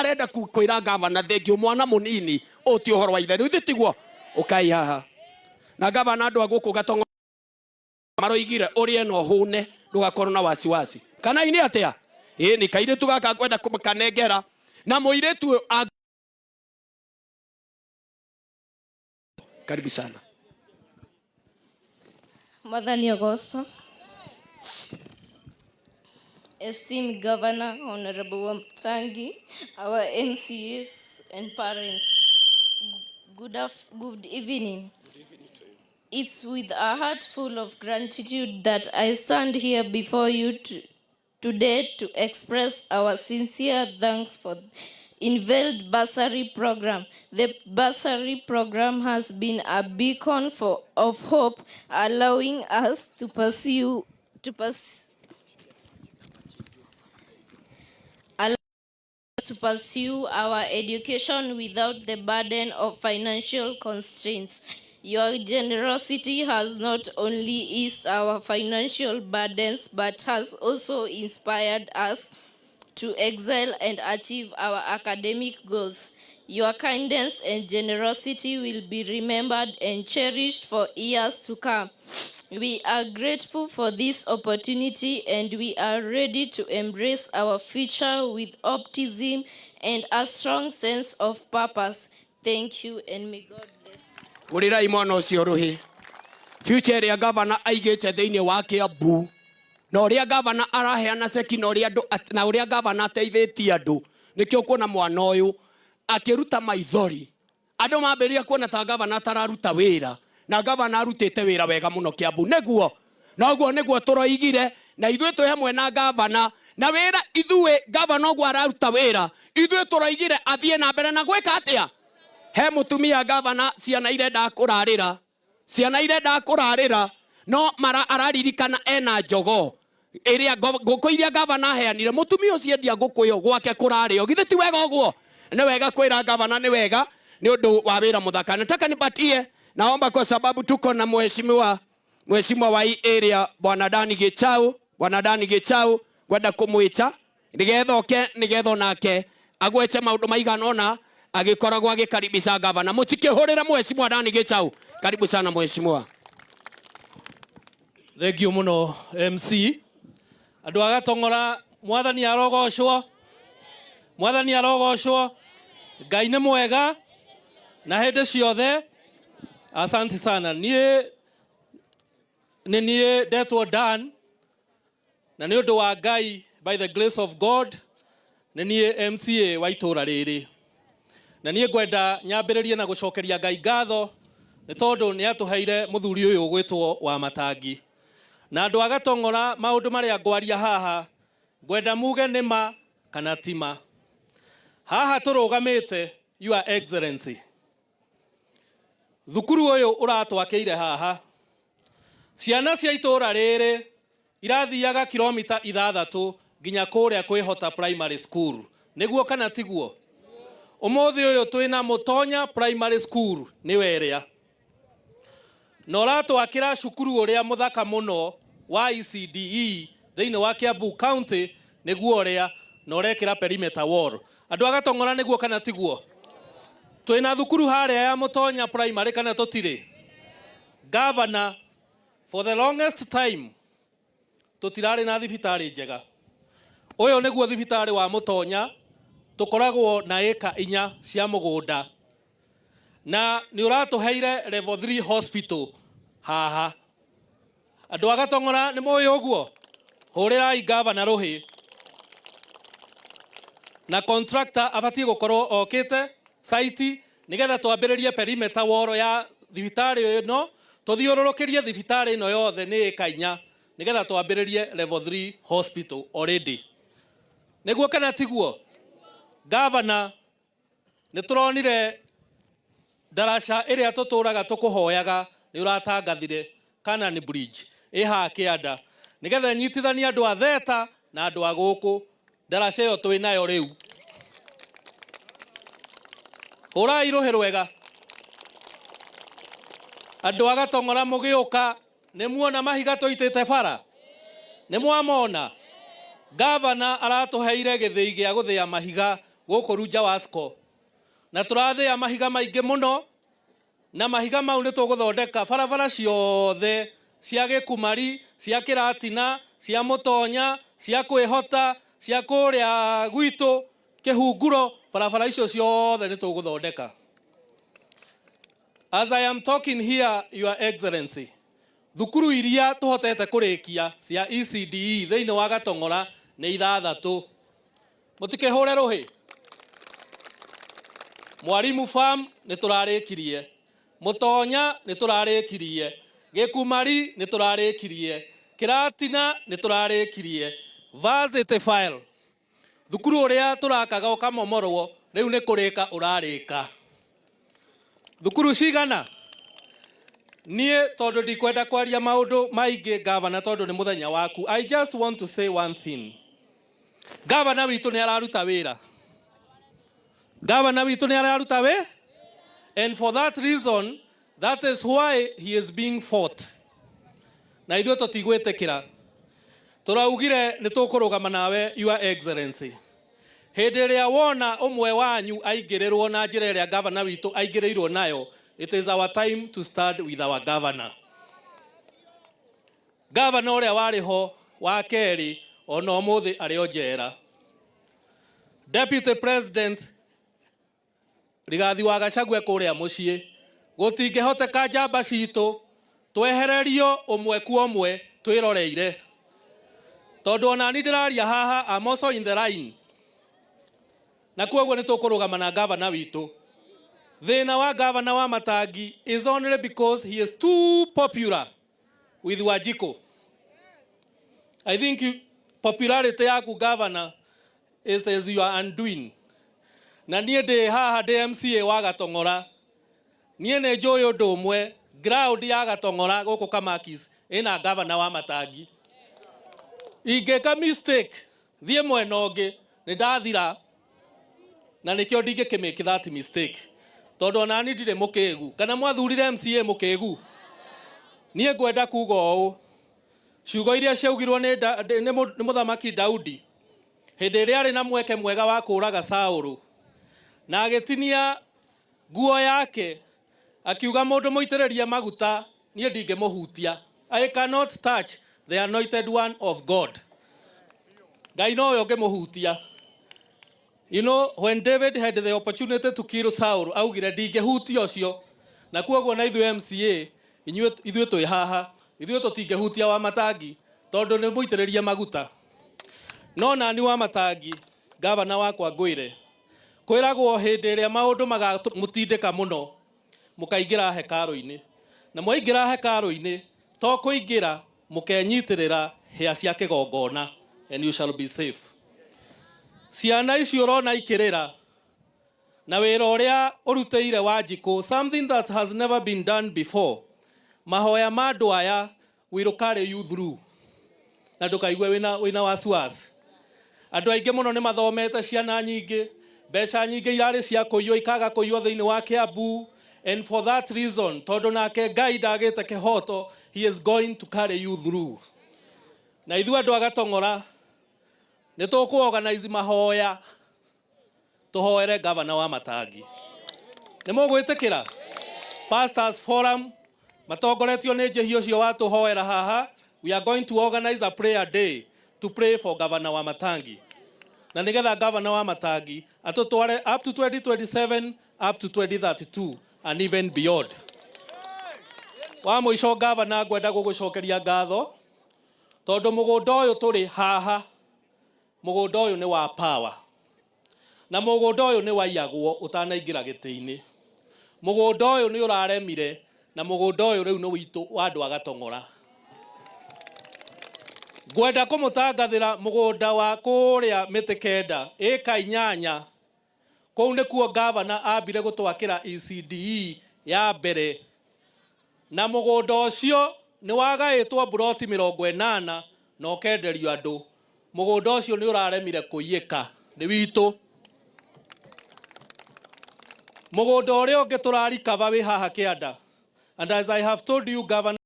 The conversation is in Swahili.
arenda kwira gavana thengio mwana munini uti uhoro wa itheru thitiguo ukai haha na gavana andu aguku gatongo maroigire urie no hune ndugakorwo na wasiwasi kana ini atia ni Kairitu Gaka kwenda kumkanengera na muiretu karibu sana Madhani Ogoso. Esteemed Governor, Honorable Wamatangi, our MCs and parents, good evening. It's with a heart full of gratitude that I stand here before you today to express our sincere thanks for Unveiled Bursary Program. The bursary program has been a beacon of hope, allowing us to pursue our education without the burden of financial constraints. Your generosity has not only eased our financial burdens, but has also inspired us to excel and achieve our academic goals. Your kindness and generosity will be remembered and cherished for years to come. We are grateful for this opportunity and we are ready to embrace our future with optimism and a strong sense of purpose. Thank you and may God bless. Urirai mwana ucio ruhi. Future ya governor aigite thiini wa Kiambu. Na uria governor araheana ceki na uria na uria governor ateithitie andu nikio kuona mwana uyu akiruta maithori. Andu mambiria kuona ta governor atararuta wira na governor arutite wira wega muno Kiambu neguo. Noguo neguo turoigire na ithuĩ twi hamwe na governor na wira ithuĩ governor ogwo araruta wira ithuĩ turoigire athie na mbere na gwika atia. He mutumia governor ciana irenda kurarira no mara araririkana ena njogo iria nguku iria governor heanire mutumia ucio endia nguku yo gwake kurario githe ti wega ogwo ni wega kwira governor ni wega ni undu wa wira muthaka. Nataka nipatie naomba kwa sababu tuko na mheshimiwa wa hii area bwana Dani Gitau kwenda kumwita nigetho nake agweche maundu maigana ona agikoragwo agikaribisha governor. Mutikihurira mheshimiwa Dani Gitau. Karibu sana mheshimiwa. Thank you muno MC. Andu agatongora mwathani arogocwo. Ngai nĩ mwega na hĩndĩ ciothe. Asante sana. Niĩ ndetwo Dan na nĩ ũndũ wa Ngai, by the grace of God, nĩ MCA wa itũra rĩrĩ. Na niĩ ngwenda nyambĩrĩrie na gũcokeria Ngai ngatho nĩ tondũ nĩ atũheire mũthuri ũyũ gwĩtwo Wamatangi. Na andũ agatongora maũndũ marĩa ngwaria haha ngwenda muge nĩma kana tima. Haha tũrũgamĩte Your Excellency. Thukuru ũyũ ũratwakĩire haha. Ciana cia itũra rĩrĩ irathiaga kilomita 6 nginya kũrĩa kwĩhota primary school. Nĩguo kana tiguo? Ũmũthĩ ũyũ twĩna Mũtonya primary school nĩ weria. Na ũratwakĩra cukuru ũrĩa mũthaka mũno wa ECDE thĩinĩ wa Kiambu County nĩguo ũrĩa na ũrekĩra perimeter wall. Andũ agatongora nĩguo kana tiguo? Twĩna thukuru harĩa ya Mũtonya primary kana tũtirĩ? Governor, for the longest time tutirarĩ na thibitarĩ njega. Ũyũ nĩguo thibitarĩ wa Mũtonya, tukoragwo na eka 4 cia mũgũnda. Na nĩ ũratũheire level 3 hospital haha. Andũ agatongora nĩ mũĩ ũguo? Hũrĩrai governor rũhĩ. Na contractor abatie gũkorwo okĩte site nigetha twambĩrĩrie perimeter wall ya thibitarĩ ĩno, tuthiũrũrũkĩrie thibitarĩ ĩno yothe nĩ eka 4 nigetha twambĩrĩrie level 3 hospital already. Nĩguo kana tiguo? Governor, nĩ tũronire daraca ĩrĩa tũtũraga tũkũhoyaga nĩ ũratangathire Canaan Bridge ĩha kĩanda nigetha nyitithania andũ a Theta na andũ a gũkũ. Daraca ĩyo twĩnayo rĩu. Hũrai rũhĩ rwega. Andũ agatongora mũgĩũka nĩ muona mahiga tũitĩte bara? Nĩ mwamona? Governor aratũheire gĩthĩi gĩa gũthĩa mahiga gũkũ runja wa SCO na tũrathĩa mahiga maingĩ mũno na mahiga mau nĩ tũgũthondeka barabara ciothe cia Gĩkumari, cia Kĩratina, cia Mũtonya, cia Kwĩhota, cia kũrĩa gwitũ Kĩhunguro, barabara icio ciothe nĩ tũgũthondeka. As I am talking here, Your Excellency, thukuru iria tũhotete kũrĩkia cia ECDE thĩinĩ wa Gatong'ora nĩ 6. Mũtikĩhũre rũhĩ. Mwarimu Farm nĩ tũrarĩkirie. Mũtonya nĩ tũrarĩkirie. Gĩkumari nĩ tũrarĩkirie. Kĩratina nĩ tũrarĩkirie. Varsity File. Thukuru ũrĩa tũrakaga ũkamomorwo rĩu nĩ kũrĩka ũrarĩka. Thukuru cigana? Niĩ tondũ ndikwenda kwaria maũndũ maingĩ Gavana tondũ nĩ mũthenya waku. I just want to say one thing. Gavana witũ nĩ araruta wĩra. Gavana witũ nĩ araruta wĩra. And for that reason, that is why he is being fought. Na ithuĩ tũtigwĩtĩkĩra. Tũraugire nĩ tũkũrũgama nawe, Your Excellency. Hĩndĩ ĩrĩa wona ũmwe wanyu aingĩrĩrwo na njĩra ĩrĩa Gavana witũ aingĩrĩirwo nayo, it is our time to stand with our Governor. Gavana ũrĩa warĩ ho wa kerĩ ona ũmũthĩ arĩ o njera. Deputy President Rigathi wa Gachagua kũrĩa mũciĩ, gũtingĩhoteka njamba citũ twehererio ũmwe kwa ũmwe twĩroreire. Tondũ ona ni ndĩraria haha, I'm also in the line. Na kuoguo nĩ tũkũrũgama na Gavana witũ. Thĩna wa Gavana Wamatangi is only because he is too popular with Wanjikũ. I think popularity yaku Governor is your undoing. Na niĩ ndĩ haha ndĩ MCA wa Gatong'ora. Niĩ nĩ njũĩ ũndũ ũmwe, ground ya Gatong'ora gũkũ Kamakis ĩna Gavana Wamatangi. Ingĩka mistake thiĩ mwena ũngĩ nĩ ndathira na nĩkĩo ndingĩkĩmake that mistake. Tondũ ona ni ndirĩ mũkĩgu. Kana mwathurire MCA mũkĩgu? Niĩ ngwenda kuga ũũ. Ciugo iria ciaugirwo nĩ Mũthamaki Daudi hĩndĩ ĩrĩa arĩ na mweke mwega wa kũũraga Saũlũ na agĩtinia nguo yake akiuga mũndũ mũitĩrĩrie maguta niĩ ndingĩmũhutia. I cannot touch the anointed one of God. Ngai nowe ũngĩmũhutia. You know, when David had the opportunity to kill Saul, augire ndingĩhutia ũcio. Na kuoguo na ithuĩ MCA, ithuĩ twĩ haha, ithuĩ tũtingĩhutia Wamatangi tondũ nĩ mũitĩrĩrie maguta. No nani Wamatangi, Gavana wakwa ngwĩre, kwĩragwo hĩndĩ ĩrĩa maũndũ magamũtindĩka mũno, mũkaingĩra hekarũ-inĩ. Na mwaingĩra hekarũ-inĩ, to kũingĩra mũkenyitĩrĩra hĩa cia kĩgongona, and you shall be safe. Ciana icio ũrona ikĩrĩra na wĩra ũrĩa ũrutĩire Wanjikũ, something that has never been done before. Mahoya ma andũ aya will carry you through. Na ndũkaigue wĩna wasiwasi. Andũ aingĩ mũno nĩ mathomete, ciana nyingĩ, mbeca nyingĩ irarĩ cia kũiywo ikaga kũiywo thĩinĩ wa Kiambu, and for that reason, tondũ nake Ngai ndagĩte kĩhoto, he is going to carry you through. Na ithuĩ andũ a Gatong'ora nĩ tũkũ-organize mahoya tũhoere Gavana Wamatangi. Nĩ mũgwĩtĩkĩra? Pastors Forum matongoretio nĩ njĩhi ũcio watũhoera haha. We are going to organize a prayer day to pray for Governor Wamatangi. Na nĩgetha Governor Wamatangi atũtware up to 2027, up to 2032 and even beyond. Wa mũico Governor, ngwenda gũgũcokeria ngatho tondũ mũgũnda ũyũ tũrĩ haha, mũgũnda ũyũ nĩ wa power. Na mũgũnda ũyũ nĩ waiyagwo ũtanaingĩra gĩtĩ-inĩ. Mũgũnda ũyũ nĩ ũraremire na mũgũnda ũyũ rĩu nĩ witũ wa andũ a Gatong'ora. Ngwenda kũmũtangathĩra mũgũnda wa kũrĩa Mĩtĩ Kenda, ĩka 8. Kũu nĩkuo Gavana ambire gũtwakĩra ECDE ya mbere. Na mũgũnda ũcio nĩ wagaĩtwo buroti 80 na ũkenderio andũ. Mũgũnda ũcio nĩ ũraremire kũiyĩka, nĩ witũ. Mũgũnda ũrĩa ũngĩ tũrarikaba wĩ haha Kĩanda. And as I have told you, Governor,